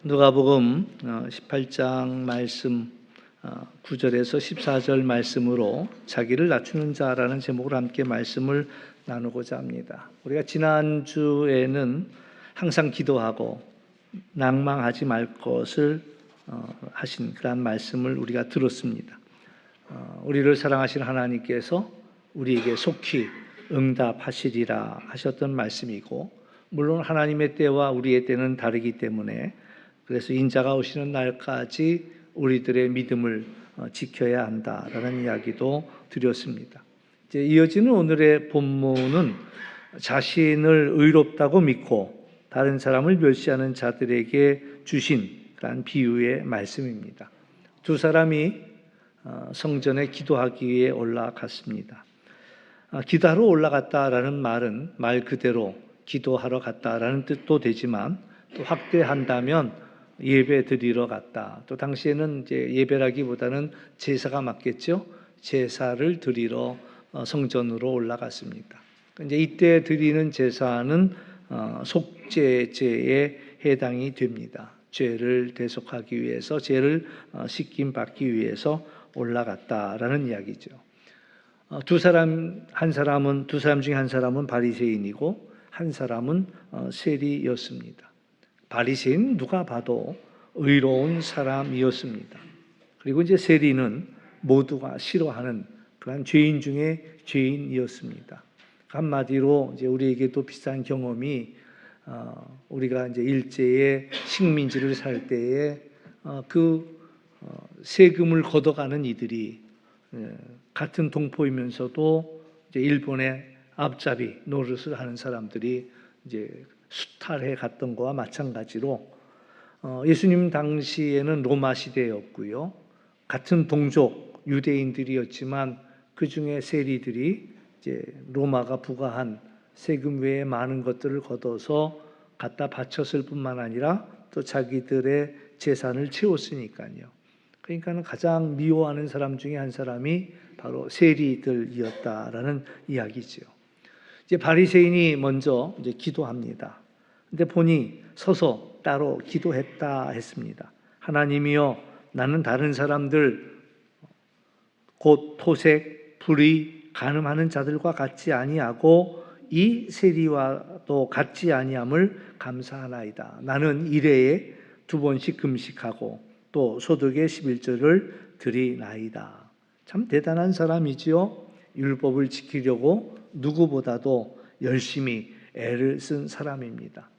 누가복음 18장 말씀 9절에서 14절 말씀으로 자기를 낮추는 자라는 제목으로 함께 말씀을 나누고자 합니다. 우리가 지난주에는 항상 기도하고 낭망하지 말 것을 하신 그런 말씀을 우리가 들었습니다. 우리를 사랑하시는 하나님께서 우리에게 속히 응답하시리라 하셨던 말씀이고, 물론 하나님의 때와 우리의 때는 다르기 때문에 그래서 인자가 오시는 날까지 우리들의 믿음을 지켜야 한다라는 이야기도 드렸습니다. 이제 이어지는 오늘의 본문은 자신을 의롭다고 믿고 다른 사람을 멸시하는 자들에게 주신 그런 비유의 말씀입니다. 두 사람이 성전에 기도하기 위해 올라갔습니다. 기도하러 올라갔다라는 말은 말 그대로 기도하러 갔다라는 뜻도 되지만, 또 확대한다면 예배 드리러 갔다. 또 당시에는 이제 예배라기보다는 제사가 맞겠죠. 제사를 드리러 성전으로 올라갔습니다. 이제 이때 드리는 제사는 속죄제에 해당이 됩니다. 죄를 대속하기 위해서, 죄를 씻김 받기 위해서 올라갔다라는 이야기죠. 두 사람 중에 한 사람은 바리새인이고 한 사람은 세리였습니다. 바리새인 누가 봐도 의로운 사람이었습니다. 그리고 이제 세리는 모두가 싫어하는 그런 죄인 중에 죄인이었습니다. 한마디로 이제 우리에게도 비슷한 경험이, 우리가 이제 일제의 식민지를 살 때에 세금을 걷어가는 이들이 같은 동포이면서도 이제 일본의 앞잡이 노릇을 하는 사람들이 이제 수탈해 갔던 것과 마찬가지로, 예수님 당시에는 로마 시대였고요. 같은 동족 유대인들이었지만 그 중에 세리들이 이제 로마가 부과한 세금 외에 많은 것들을 걷어서 갖다 바쳤을 뿐만 아니라 또 자기들의 재산을 채웠으니까요. 그러니까는 가장 미워하는 사람 중에 한 사람이 바로 세리들이었다라는 이야기죠. 이제 바리새인이 먼저 이제 기도합니다. 근데 보니 서서 따로 기도했다 했습니다. 하나님이여, 나는 다른 사람들 곧 토색, 불의, 간음하는 자들과 같지 아니하고 이 세리와도 같지 아니함을 감사하나이다. 나는 일회에 2번씩 금식하고 또 소득의 11조를 드리나이다. 참 대단한 사람이지요. 율법을 지키려고 누구보다도 열심히 애를 쓴 사람입니다.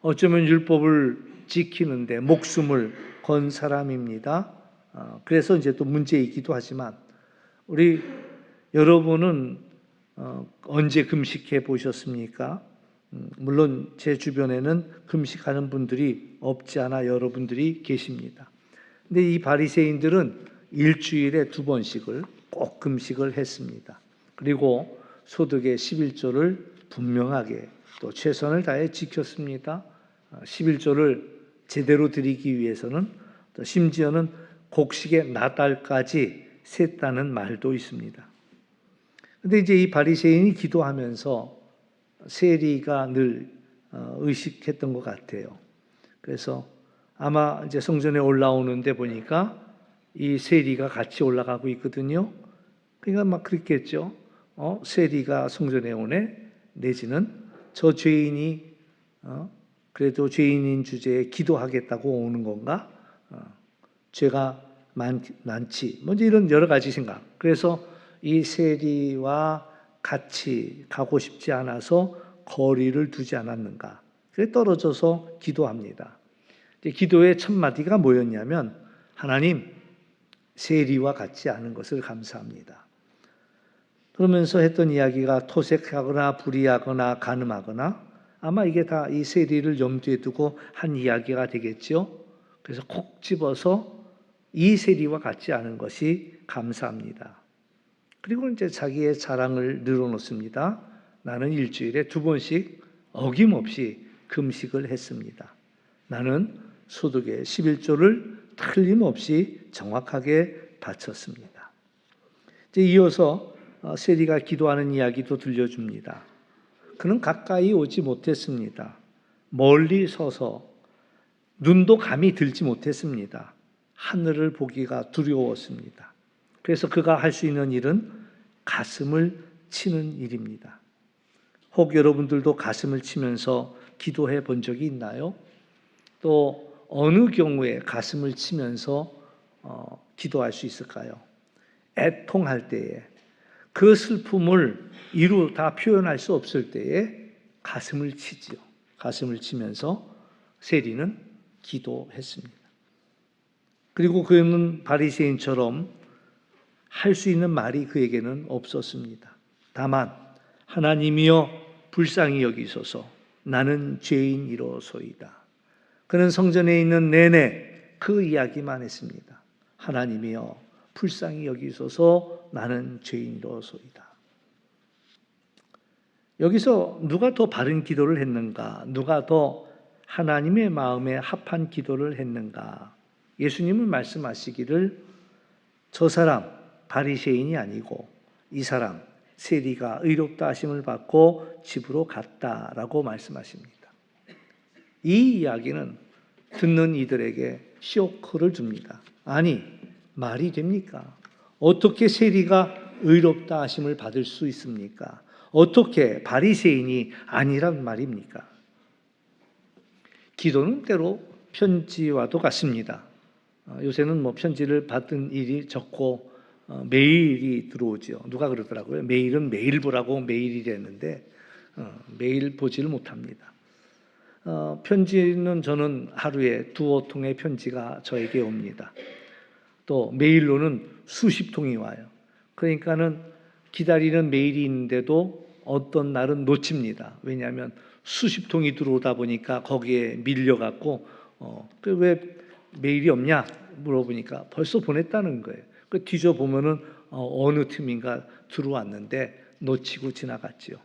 어쩌면 율법을 지키는데 목숨을 건 사람입니다. 그래서 이제 또 문제이기도 하지만, 우리 여러분은 언제 금식해 보셨습니까? 물론 제 주변에는 금식하는 분들이 없지 않아 여러분들이 계십니다. 근데 이 바리새인들은 일주일에 2번씩을 꼭 금식을 했습니다. 그리고 소득의 11조를 분명하게 또 최선을 다해 지켰습니다. 11조를 제대로 드리기 위해서는 또 심지어는 곡식의 나달까지 셌다는 말도 있습니다. 그런데 이제 이 바리새인이 기도하면서 세리가 늘 의식했던 것 같아요. 그래서 아마 이제 성전에 올라오는데 보니까 이 세리가 같이 올라가고 있거든요. 그러니까 막 그랬겠죠. 세리가 성전에 오네, 내지는 저 죄인이 그래도 죄인인 주제에 기도하겠다고 오는 건가? 죄가 많지. 먼저 이런 여러 가지 생각. 그래서 이 세리와 같이 가고 싶지 않아서 거리를 두지 않았는가? 그래 떨어져서 기도합니다. 기도의 첫 마디가 뭐였냐면, 하나님, 세리와 같지 않은 것을 감사합니다. 그러면서 했던 이야기가 토색하거나 불의하거나 간음하거나, 아마 이게 다 이 세리를 염두에 두고 한 이야기가 되겠죠. 그래서 콕 집어서 이 세리와 같지 않은 것이 감사합니다. 그리고 이제 자기의 자랑을 늘어놓습니다. 나는 일주일에 2번씩 어김없이 금식을 했습니다. 나는 소득의 11조를 틀림없이 정확하게 바쳤습니다. 이제 이어서 세리가 기도하는 이야기도 들려줍니다. 그는 가까이 오지 못했습니다. 멀리 서서 눈도 감이 들지 못했습니다. 하늘을 보기가 두려웠습니다. 그래서 그가 할 수 있는 일은 가슴을 치는 일입니다. 혹 여러분들도 가슴을 치면서 기도해 본 적이 있나요? 또 어느 경우에 가슴을 치면서 기도할 수 있을까요? 애통할 때에, 그 슬픔을 이루 다 표현할 수 없을 때에 가슴을 치지요. 가슴을 치면서 세리는 기도했습니다. 그리고 그는 바리새인처럼 할 수 있는 말이 그에게는 없었습니다. 다만 하나님이여 불쌍히 여기소서 나는 죄인이로소이다. 그는 성전에 있는 내내 그 이야기만 했습니다. 하나님이여 불쌍히 여기소서 나는 죄인이로소이다. 여기서 누가 더 바른 기도를 했는가? 누가 더 하나님의 마음에 합한 기도를 했는가? 예수님은 말씀하시기를 저 사람 바리새인이 아니고 이 사람 세리가 의롭다 하심을 받고 집으로 갔다라고 말씀하십니다. 이 이야기는 듣는 이들에게 쇼크를 줍니다. 아니, 말이 됩니까? 어떻게 세리가 의롭다 하심을 받을 수 있습니까? 어떻게 바리새인이 아니란 말입니까? 기도는 때로 편지와도 같습니다. 요새는 편지를 받은 일이 적고 메일이 들어오죠. 누가 그러더라고요. 메일은 매일 보라고 메일이랬는데 매일 보지를 못합니다. 편지는 저는 하루에 2-5통의 편지가 저에게 옵니다. 또 메일로는 수십 통이 와요. 그러니까는 기다리는 메일이 있는데도 어떤 날은 놓칩니다. 왜냐하면 수십 통이 들어오다 보니까 거기에 밀려갖고 왜 메일이 없냐 물어보니까 벌써 보냈다는 거예요. 그 뒤져보면은 어느 틈인가 들어왔는데 놓치고 지나갔지요.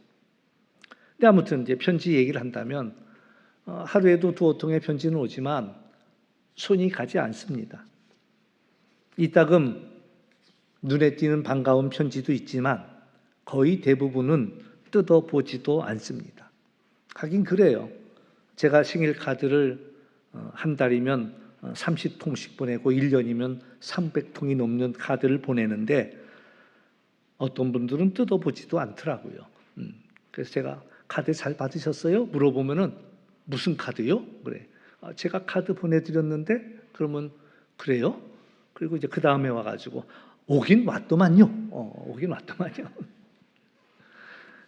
근데 아무튼 이제 편지 얘기를 한다면 하루에도 2-5통의 편지는 오지만 손이 가지 않습니다. 이따금 눈에 띄는 반가운 편지도 있지만 거의 대부분은 뜯어보지도 않습니다. 하긴 그래요. 제가 생일 카드를 한 달이면 30통씩 보내고 1년이면 300통이 넘는 카드를 보내는데 어떤 분들은 뜯어보지도 않더라고요. 그래서 제가 카드 잘 받으셨어요? 물어보면은 무슨 카드요? 그래. 제가 카드 보내드렸는데 그러면 그래요? 그리고 이제 그 다음에 와가지고 오긴 왔더만요. 오긴 왔더만요.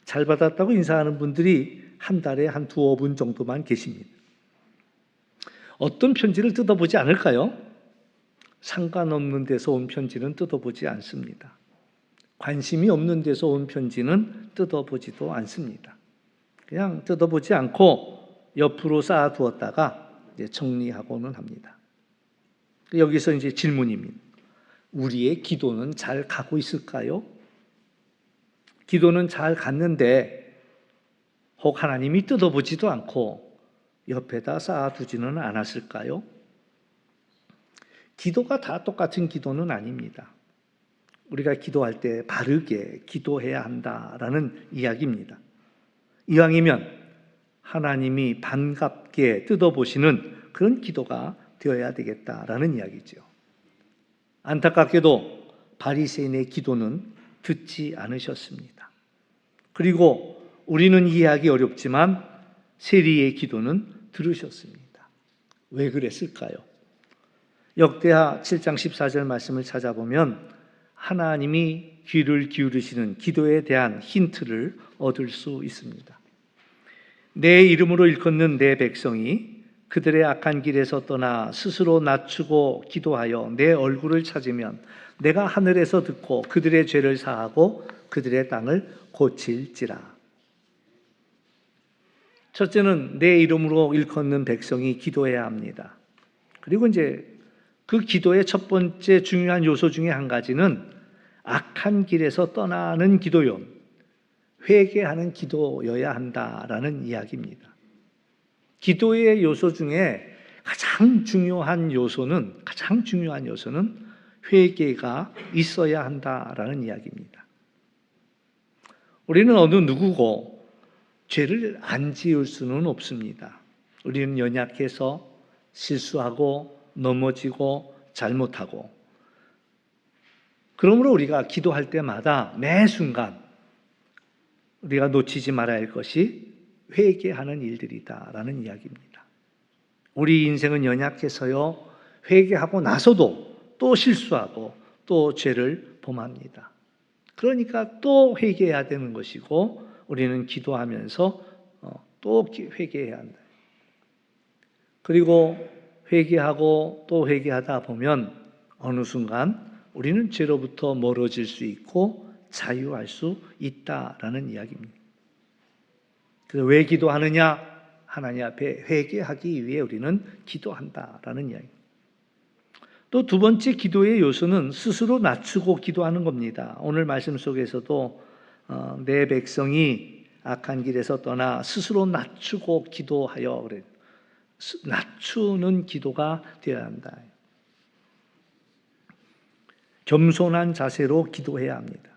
잘 받았다고 인사하는 분들이 한 달에 한 2-5분 정도만 계십니다. 어떤 편지를 뜯어보지 않을까요? 상관없는 데서 온 편지는 뜯어보지 않습니다. 관심이 없는 데서 온 편지는 뜯어보지도 않습니다. 그냥 뜯어보지 않고 옆으로 쌓아두었다가 이제 정리하고는 합니다. 여기서 이제 질문입니다. 우리의 기도는 잘 가고 있을까요? 기도는 잘 갔는데 혹 하나님이 뜯어보지도 않고 옆에다 쌓아두지는 않았을까요? 기도가 다 똑같은 기도는 아닙니다. 우리가 기도할 때 바르게 기도해야 한다라는 이야기입니다. 이왕이면 하나님이 반갑게 뜯어보시는 그런 기도가 되어야 되겠다라는 이야기죠. 안타깝게도 바리새인의 기도는 듣지 않으셨습니다. 그리고 우리는 이해하기 어렵지만 세리의 기도는 들으셨습니다. 왜 그랬을까요? 역대하 7장 14절 말씀을 찾아보면 하나님이 귀를 기울이시는 기도에 대한 힌트를 얻을 수 있습니다. 내 이름으로 일컫는 내 백성이 그들의 악한 길에서 떠나 스스로 낮추고 기도하여 내 얼굴을 찾으면 내가 하늘에서 듣고 그들의 죄를 사하고 그들의 땅을 고칠지라. 첫째는 내 이름으로 일컫는 백성이 기도해야 합니다. 그리고 이제 그 기도의 첫 번째 중요한 요소 중에 한 가지는 악한 길에서 떠나는 기도요. 회개하는 기도여야 한다라는 이야기입니다. 기도의 요소 중에 가장 중요한 요소는 회개가 있어야 한다라는 이야기입니다. 우리는 어느 누구고 죄를 안 지을 수는 없습니다. 우리는 연약해서 실수하고 넘어지고 잘못하고. 그러므로 우리가 기도할 때마다 매 순간 우리가 놓치지 말아야 할 것이 회개하는 일들이다라는 이야기입니다. 우리 인생은 연약해서요, 회개하고 나서도 또 실수하고 또 죄를 범합니다. 그러니까 또 회개해야 되는 것이고, 우리는 기도하면서 또 회개해야 한다. 그리고 회개하고 또 회개하다 보면 어느 순간 우리는 죄로부터 멀어질 수 있고 자유할 수 있다라는 이야기입니다. 그래서 왜 기도하느냐? 하나님 앞에 회개하기 위해 우리는 기도한다라는 이야기입니다. 또 두 번째 기도의 요소는 스스로 낮추고 기도하는 겁니다. 오늘 말씀 속에서도 내 백성이 악한 길에서 떠나 스스로 낮추고 기도하여 그래요. 낮추는 기도가 되어야 한다. 겸손한 자세로 기도해야 합니다.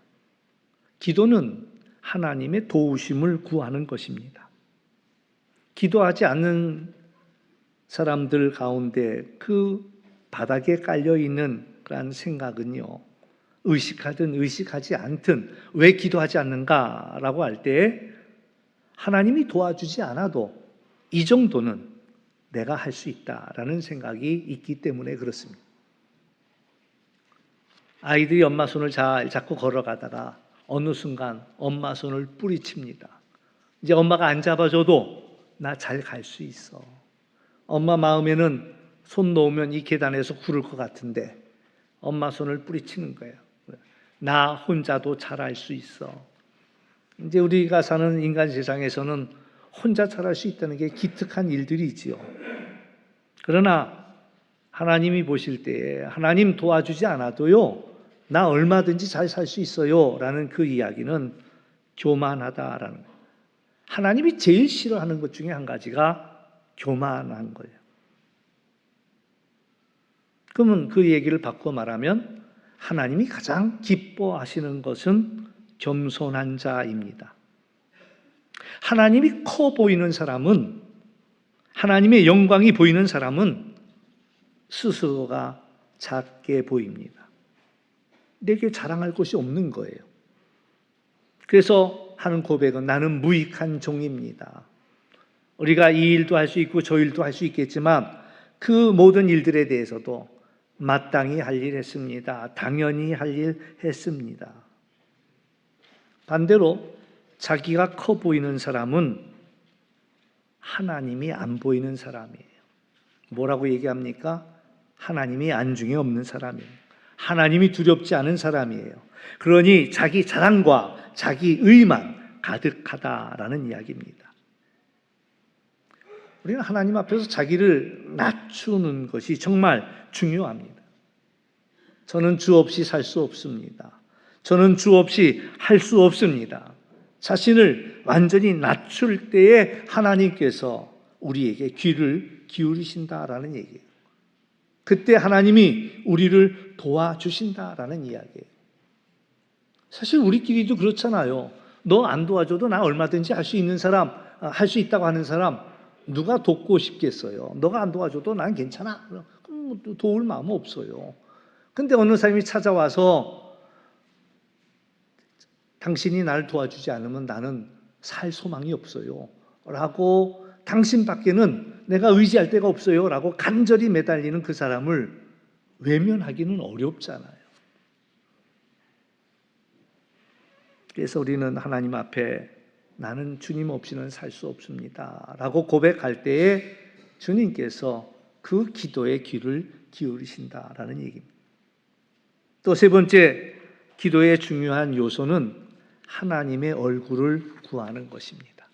기도는 하나님의 도우심을 구하는 것입니다. 기도하지 않는 사람들 가운데 그 바닥에 깔려있는 그런 생각은요, 의식하든 의식하지 않든 왜 기도하지 않는가라고 할 때 하나님이 도와주지 않아도 이 정도는 내가 할 수 있다라는 생각이 있기 때문에 그렇습니다. 아이들이 엄마 손을 잘 잡고 걸어가다가 어느 순간 엄마 손을 뿌리칩니다. 이제 엄마가 안 잡아줘도 나 잘 갈 수 있어. 엄마 마음에는 손 놓으면 이 계단에서 구를 것 같은데 엄마 손을 뿌리치는 거예요. 나 혼자도 잘할 수 있어. 이제 우리가 사는 인간 세상에서는 혼자 잘할 수 있다는 게 기특한 일들이지요. 그러나 하나님이 보실 때에 하나님 도와주지 않아도요, 나 얼마든지 잘 살 수 있어요 라는 그 이야기는 교만하다라는 거예요. 하나님이 제일 싫어하는 것 중에 한 가지가 교만한 거예요. 그러면 그 얘기를 바꿔 말하면 하나님이 가장 기뻐하시는 것은 겸손한 자입니다. 하나님이 커 보이는 사람은, 하나님의 영광이 보이는 사람은 스스로가 작게 보입니다. 내게 자랑할 것이 없는 거예요. 그래서 하는 고백은 나는 무익한 종입니다. 우리가 이 일도 할 수 있고 저 일도 할 수 있겠지만 그 모든 일들에 대해서도 마땅히 할 일 했습니다. 당연히 할 일 했습니다. 반대로 자기가 커 보이는 사람은 하나님이 안 보이는 사람이에요. 뭐라고 얘기합니까? 하나님이 안중에 없는 사람이에요. 하나님이 두렵지 않은 사람이에요. 그러니 자기 자랑과 자기 의만 가득하다라는 이야기입니다. 우리는 하나님 앞에서 자기를 낮추는 것이 정말 중요합니다. 저는 주 없이 살 수 없습니다. 저는 주 없이 할 수 없습니다. 자신을 완전히 낮출 때에 하나님께서 우리에게 귀를 기울이신다라는 얘기예요. 그때 하나님이 우리를 도와주신다라는 이야기예요. 사실 우리끼리도 그렇잖아요. 너 안 도와줘도 나 얼마든지 할 수 있는 사람, 할 수 있다고 하는 사람 누가 돕고 싶겠어요? 너가 안 도와줘도 난 괜찮아. 그럼 도울 마음 없어요. 근데 어느 사람이 찾아와서 당신이 나를 도와주지 않으면 나는 살 소망이 없어요 라고, 당신밖에는 내가 의지할 데가 없어요 라고 간절히 매달리는 그 사람을 외면하기는 어렵잖아요. 그래서 우리는 하나님 앞에 나는 주님 없이는 살 수 없습니다 라고 고백할 때에 주님께서 그 기도에 귀를 기울이신다라는 얘기입니다. 또 세 번째 기도의 중요한 요소는 하나님의 얼굴을 구하는 것입니다.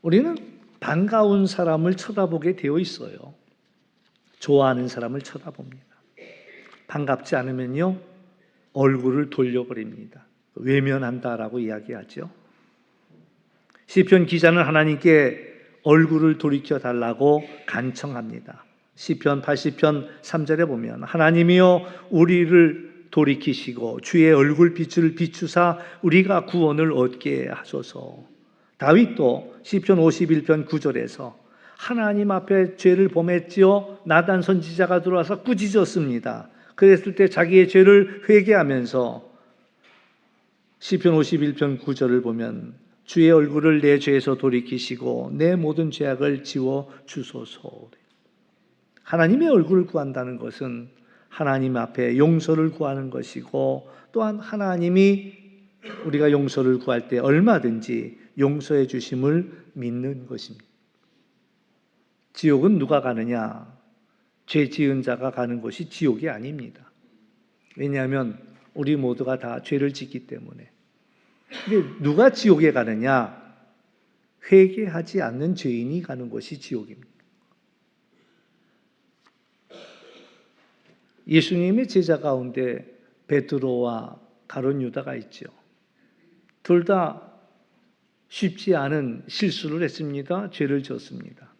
우리는 반가운 사람을 쳐다보게 되어 있어요. 좋아하는 사람을 쳐다봅니다. 반갑지 않으면요, 얼굴을 돌려버립니다. 외면한다라고 이야기하죠. 시편 기자는 하나님께 얼굴을 돌이켜 달라고 간청합니다. 시편 80편 3절에 보면 하나님이여 우리를 돌이키시고 주의 얼굴 빛을 비추사 우리가 구원을 얻게 하소서. 다윗도 시편 51편 9절에서 하나님 앞에 죄를 범했지요. 나단 선지자가 들어와서 꾸짖었습니다. 그랬을 때 자기의 죄를 회개하면서 시편 51편 9절을 보면 주의 얼굴을 내 죄에서 돌이키시고 내 모든 죄악을 지워 주소서. 하나님의 얼굴을 구한다는 것은 하나님 앞에 용서를 구하는 것이고, 또한 하나님이 우리가 용서를 구할 때 얼마든지 용서해 주심을 믿는 것입니다. 지옥은 누가 가느냐? 죄 지은 자가 가는 곳이 지옥이 아닙니다. 왜냐하면 우리 모두가 다 죄를 짓기 때문에. 근데 누가 지옥에 가느냐? 회개하지 않는 죄인이 가는 곳이 지옥입니다. 예수님의 제자 가운데 베드로와 가룟 유다가 있죠. 둘 다 쉽지 않은 실수를 했습니다. 죄를 지었습니다.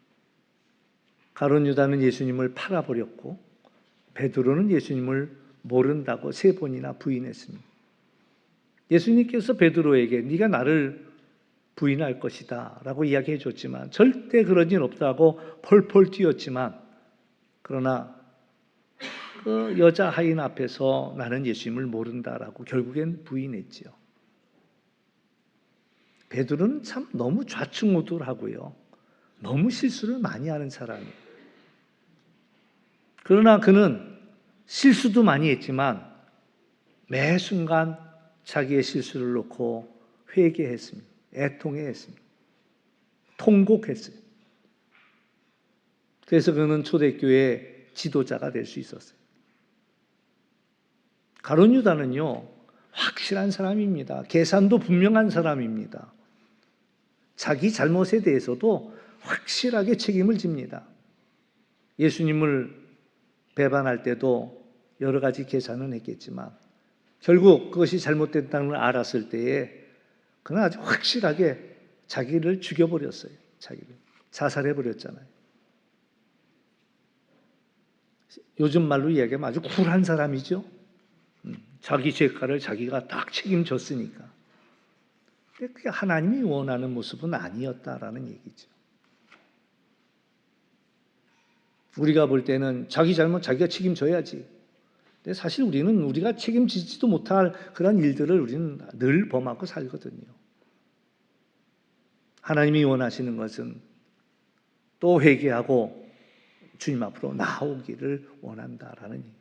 가룟 유다는 예수님을 팔아버렸고, 베드로는 예수님을 모른다고 3번이나 부인했습니다. 예수님께서 베드로에게 네가 나를 부인할 것이다 라고 이야기해 줬지만 절대 그런 일 없다고 펄펄 뛰었지만, 그러나 그 여자 하인 앞에서 나는 예수님을 모른다라고 결국엔 부인했지요. 베드로는 참 너무 좌충우돌하고요, 너무 실수를 많이 하는 사람이에요. 그러나 그는 실수도 많이 했지만 매 순간 자기의 실수를 놓고 회개했습니다. 애통해했습니다. 통곡했어요. 그래서 그는 초대교회 지도자가 될 수 있었어요. 가룟 유다는요, 확실한 사람입니다. 계산도 분명한 사람입니다. 자기 잘못에 대해서도 확실하게 책임을 집니다. 예수님을 배반할 때도 여러 가지 계산은 했겠지만 결국 그것이 잘못됐다는 걸 알았을 때에 그는 아주 확실하게 자기를 죽여버렸어요. 자기를 자살해버렸잖아요. 요즘 말로 이야기하면 아주 쿨한 사람이죠. 자기 죄가를 자기가 딱 책임졌으니까. 근데 그게 하나님이 원하는 모습은 아니었다라는 얘기죠. 우리가 볼 때는 자기 잘못 자기가 책임져야지. 근데 사실 우리는 우리가 책임지지도 못할 그런 일들을 우리는 늘 범하고 살거든요. 하나님이 원하시는 것은 또 회개하고 주님 앞으로 나오기를 원한다라는 얘기예요.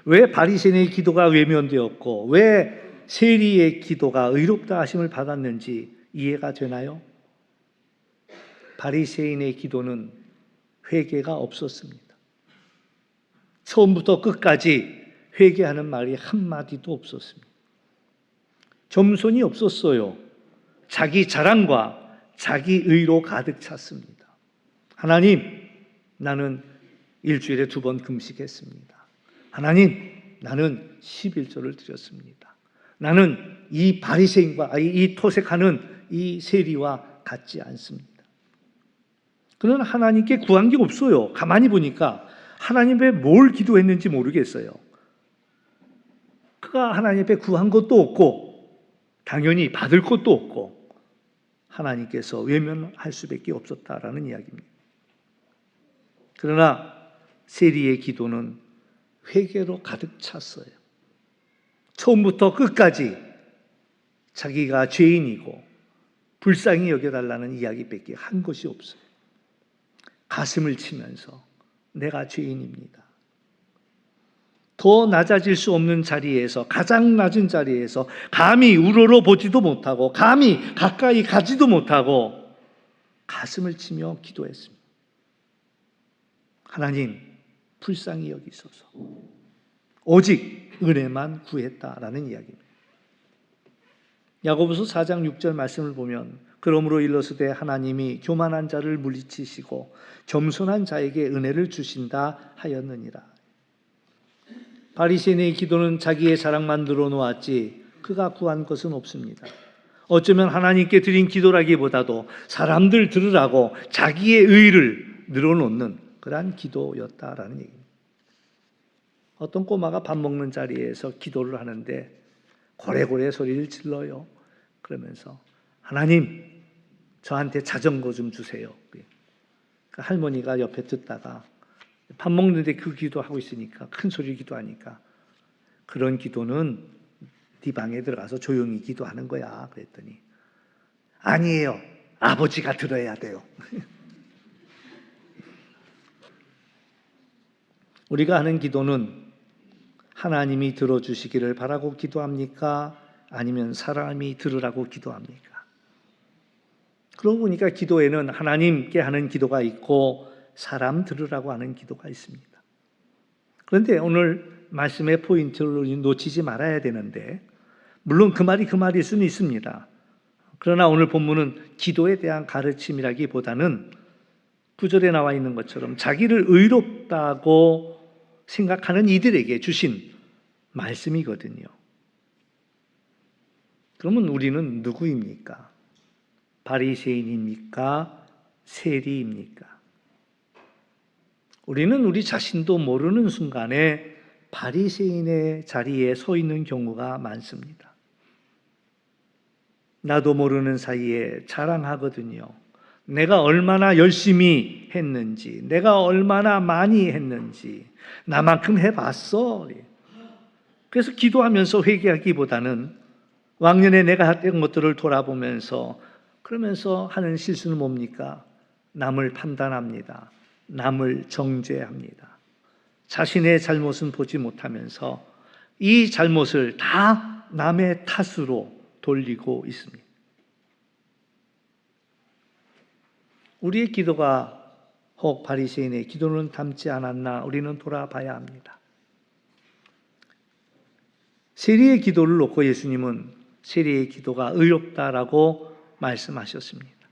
왜 바리새인의 기도가 외면되었고 왜 세리의 기도가 의롭다 하심을 받았는지 이해가 되나요? 바리새인의 기도는 회개가 없었습니다. 처음부터 끝까지 회개하는 말이 한마디도 없었습니다. 겸손이 없었어요. 자기 자랑과 자기 의로 가득 찼습니다. 하나님, 나는 일주일에 2번 금식했습니다. 하나님, 나는 11조를 드렸습니다. 나는 이 바리새인과 이 토색하는 이 세리와 같지 않습니다. 그는 하나님께 구한 게 없어요. 가만히 보니까 하나님께 뭘 기도했는지 모르겠어요. 그가 하나님 앞에 구한 것도 없고 당연히 받을 것도 없고 하나님께서 외면할 수밖에 없었다라는 이야기입니다. 그러나 세리의 기도는 회개로 가득 찼어요. 처음부터 끝까지 자기가 죄인이고 불쌍히 여겨달라는 이야기밖에 한 것이 없어요. 가슴을 치면서 내가 죄인입니다. 더 낮아질 수 없는 자리에서, 가장 낮은 자리에서 감히 우러러 보지도 못하고 감히 가까이 가지도 못하고 가슴을 치며 기도했습니다. 하나님, 불쌍히 여기소서. 오직 은혜만 구했다라는 이야기입니다. 야고보서 4장 6절 말씀을 보면 그러므로 일러스되 하나님이 교만한 자를 물리치시고 겸손한 자에게 은혜를 주신다 하였느니라. 바리새인의 기도는 자기의 자랑만 늘어놓았지 그가 구한 것은 없습니다. 어쩌면 하나님께 드린 기도라기보다도 사람들 들으라고 자기의 의를 늘어놓는 그러한 기도였다라는 얘기입니다. 어떤 꼬마가 밥 먹는 자리에서 기도를 하는데 고래고래 소리를 질러요. 그러면서 하나님, 저한테 자전거 좀 주세요. 그 할머니가 옆에 듣다가 밥 먹는데 그 기도하고 있으니까 큰 소리 기도하니까 그런 기도는 네 방에 들어가서 조용히 기도하는 거야. 그랬더니 아니에요. 아버지가 들어야 돼요. 우리가 하는 기도는 하나님이 들어주시기를 바라고 기도합니까? 아니면 사람이 들으라고 기도합니까? 그러고 보니까 기도에는 하나님께 하는 기도가 있고 사람 들으라고 하는 기도가 있습니다. 그런데 오늘 말씀의 포인트를 놓치지 말아야 되는데, 물론 그 말일 수는 있습니다. 그러나 오늘 본문은 기도에 대한 가르침이라기보다는 9절에 나와 있는 것처럼 자기를 의롭다고 생각하는 이들에게 주신 말씀이거든요. 그러면 우리는 누구입니까? 바리새인입니까? 세리입니까? 우리는 우리 자신도 모르는 순간에 바리새인의 자리에 서 있는 경우가 많습니다. 나도 모르는 사이에 자랑하거든요. 내가 얼마나 열심히 했는지, 내가 얼마나 많이 했는지, 나만큼 해봤어. 그래서 기도하면서 회개하기보다는 왕년에 내가 했던 것들을 돌아보면서 그러면서 하는 실수는 뭡니까? 남을 판단합니다. 남을 정죄합니다. 자신의 잘못은 보지 못하면서 이 잘못을 다 남의 탓으로 돌리고 있습니다. 우리의 기도가 혹 바리새인의 기도는 닮지 않았나 우리는 돌아봐야 합니다. 세리의 기도를 놓고 예수님은 세리의 기도가 의롭다라고 말씀하셨습니다.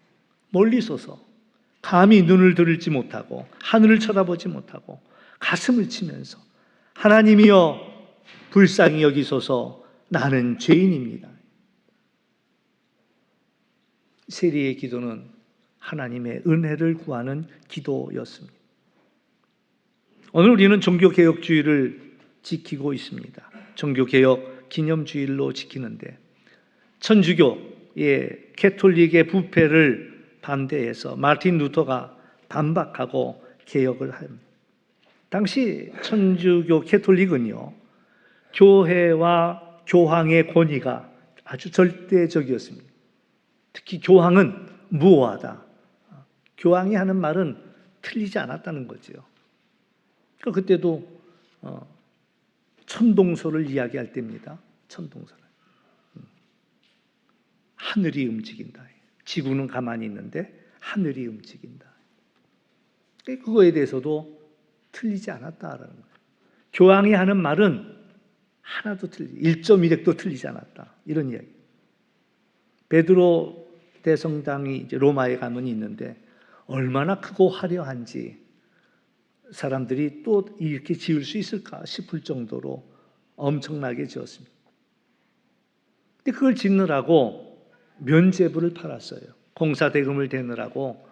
멀리 서서 감히 눈을 들지 못하고 하늘을 쳐다보지 못하고 가슴을 치면서 하나님이여 불쌍히 여기소서 나는 죄인입니다. 세리의 기도는 하나님의 은혜를 구하는 기도였습니다. 오늘 우리는 종교개혁주의를 지키고 있습니다. 종교개혁 기념주일로 지키는데 천주교의 캐톨릭의 부패를 반대해서 마틴 루터가 반박하고 개혁을 합니다. 당시 천주교 캐톨릭은요, 교회와 교황의 권위가 아주 절대적이었습니다. 특히 교황은 무오하다. 교황이 하는 말은 틀리지 않았다는 거죠. 그때도 천동설을 이야기할 때입니다. 천동설. 하늘이 움직인다. 지구는 가만히 있는데 하늘이 움직인다. 그거에 대해서도 틀리지 않았다라는 거예요. 교황이 하는 말은 하나도 1.1핵도 틀리지 않았다. 이런 이야기. 베드로 대성당이 이제 로마에 가면 있는데 얼마나 크고 화려한지 사람들이 또 이렇게 지을 수 있을까 싶을 정도로 엄청나게 지었습니다. 근데 그걸 짓느라고 면죄부를 팔았어요. 공사대금을 대느라고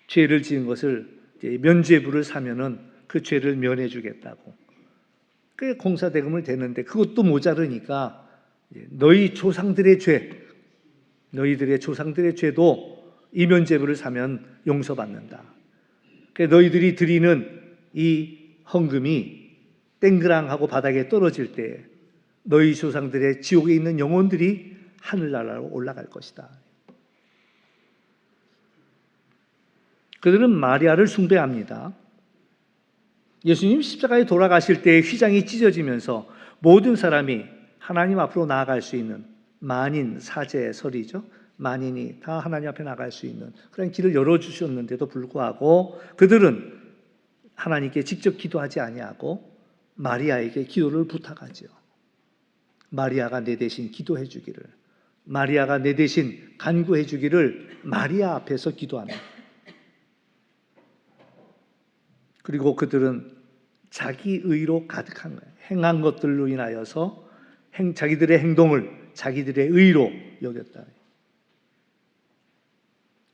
죄를 지은 것을 면죄부를 사면은 그 죄를 면해주겠다고. 그 공사대금을 대는데 그것도 모자르니까 너희들의 조상들의 죄도 이 면죄부를 사면 용서받는다. 너희들이 드리는 이 헌금이 땡그랑하고 바닥에 떨어질 때 너희 조상들의 지옥에 있는 영혼들이 하늘나라로 올라갈 것이다. 그들은 마리아를 숭배합니다. 예수님 십자가에 돌아가실 때 휘장이 찢어지면서 모든 사람이 하나님 앞으로 나아갈 수 있는 만인 사제설이죠. 만인이 다 하나님 앞에 나갈 수 있는 그런 길을 열어주셨는데도 불구하고 그들은 하나님께 직접 기도하지 아니하고 마리아에게 기도를 부탁하죠. 마리아가 내 대신 기도해 주기를, 마리아가 내 대신 간구해 주기를 마리아 앞에서 기도합니다. 그리고 그들은 자기 의로 가득한 거예요. 행한 것들로 인하여서 자기들의 행동을 자기들의 의로 여겼다.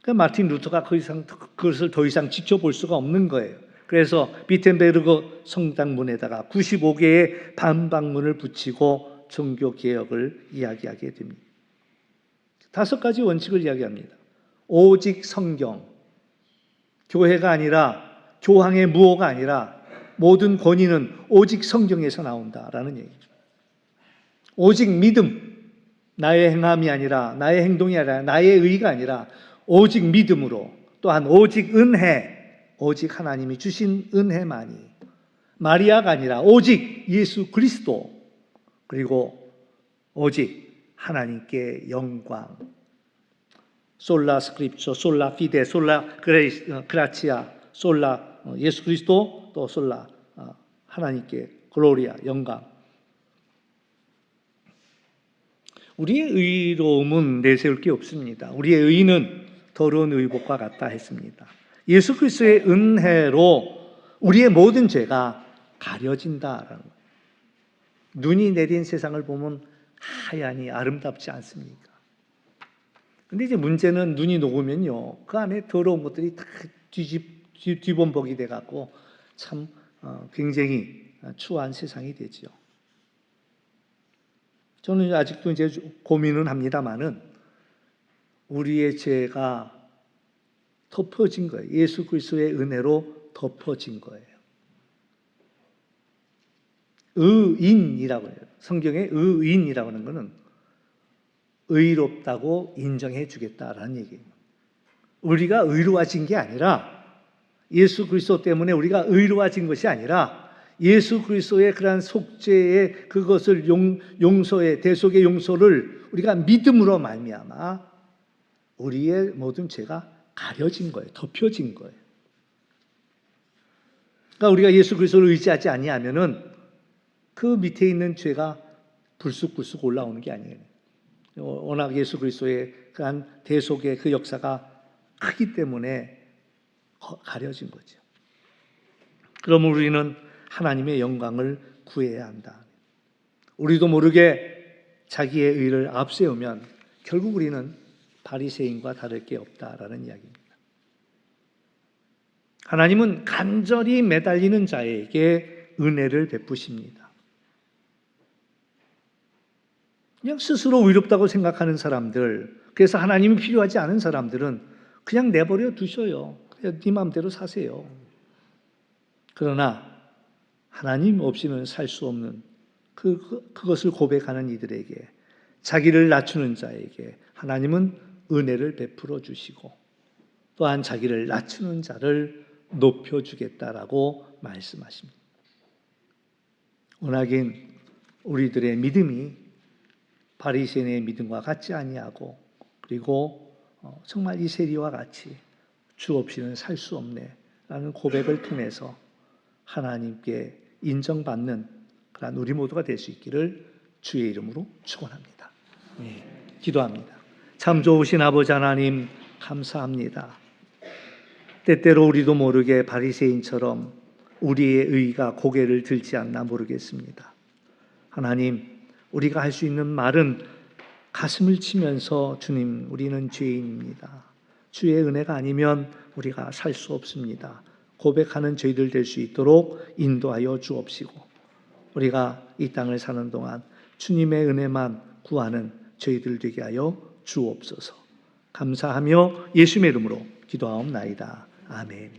그러니까 마틴 루터가 그것을 더 이상 지켜볼 수가 없는 거예요. 그래서 비텐베르그 성당문에다가 95개의 반박문을 붙이고 종교개혁을 이야기하게 됩니다. 5가지 원칙을 이야기합니다. 오직 성경, 교회가 아니라 교황의 무호가 아니라 모든 권위는 오직 성경에서 나온다라는 얘기죠. 오직 믿음, 나의 행함이 아니라 나의 행동이 아니라 나의 의가 아니라 오직 믿음으로, 또한 오직 은혜, 오직 하나님이 주신 은혜만이, 마리아가 아니라 오직 예수 그리스도, 그리고 오직 하나님께 영광. 솔라 스크립처, 솔라 피데, 솔라 그라치아, 솔라 예수 그리스도, 또 솔라 하나님께 글로리아, 영광. 우리의 의로움은 내세울 게 없습니다. 우리의 의는 더러운 의복과 같다 했습니다. 예수 그리스도의 은혜로 우리의 모든 죄가 가려진다라는 거예요. 눈이 내린 세상을 보면 하얀이 아름답지 않습니까? 근데 이제 문제는 눈이 녹으면요, 그 안에 더러운 것들이 다 뒤범벅이 돼갖고 참 굉장히 추한 세상이 되죠. 저는 아직도 이제 고민은 합니다만은 우리의 죄가 덮어진 거예요. 예수 그리스도의 은혜로 덮어진 거예요. 의인이라고 해요. 성경에 의인이라고 하는 것은 의롭다고 인정해 주겠다라는 얘기예요. 우리가 의로워진 게 아니라, 예수 그리스도 때문에 우리가 의로워진 것이 아니라 예수 그리스도의 그러한 속죄의 그것을 용서의 대속의 용서를 우리가 믿음으로 말미암아 우리의 모든 죄가 가려진 거예요. 덮여진 거예요. 그러니까 우리가 예수 그리스도를 의지하지 아니하면은 그 밑에 있는 죄가 불쑥불쑥 올라오는 게 아니에요. 워낙 예수 그리스도의 그러한 대속의 그 역사가 크기 때문에 가려진 거죠. 그러면 우리는 하나님의 영광을 구해야 한다. 우리도 모르게 자기의 의를 앞세우면 결국 우리는 바리새인과 다를 게 없다라는 이야기입니다. 하나님은 간절히 매달리는 자에게 은혜를 베푸십니다. 그냥 스스로 의롭다고 생각하는 사람들, 그래서 하나님이 필요하지 않은 사람들은 그냥 내버려 두셔요. 그냥 네 마음대로 사세요. 그러나 하나님 없이는 살 수 없는 그것을 고백하는 이들에게, 자기를 낮추는 자에게 하나님은 은혜를 베풀어 주시고 또한 자기를 낮추는 자를 높여주겠다라고 말씀하십니다. 워낙엔 우리들의 믿음이 바리새인의 믿음과 같지 아니하고, 그리고 정말 이 세리와 같이 주 없이는 살 수 없네라는 고백을 통해서 하나님께 인정받는 그런 우리 모두가 될 수 있기를 주의 이름으로 축원합니다. 기도합니다. 참 좋으신 아버지 하나님, 감사합니다. 때때로 우리도 모르게 바리새인처럼 우리의 의가 고개를 들지 않나 모르겠습니다. 하나님, 우리가 할 수 있는 말은 가슴을 치면서 주님, 우리는 죄인입니다. 주의 은혜가 아니면 우리가 살 수 없습니다. 고백하는 저희들 될 수 있도록 인도하여 주옵시고, 우리가 이 땅을 사는 동안 주님의 은혜만 구하는 저희들 되게 하여 주옵소서. 감사하며 예수님의 이름으로 기도하옵나이다. 아멘.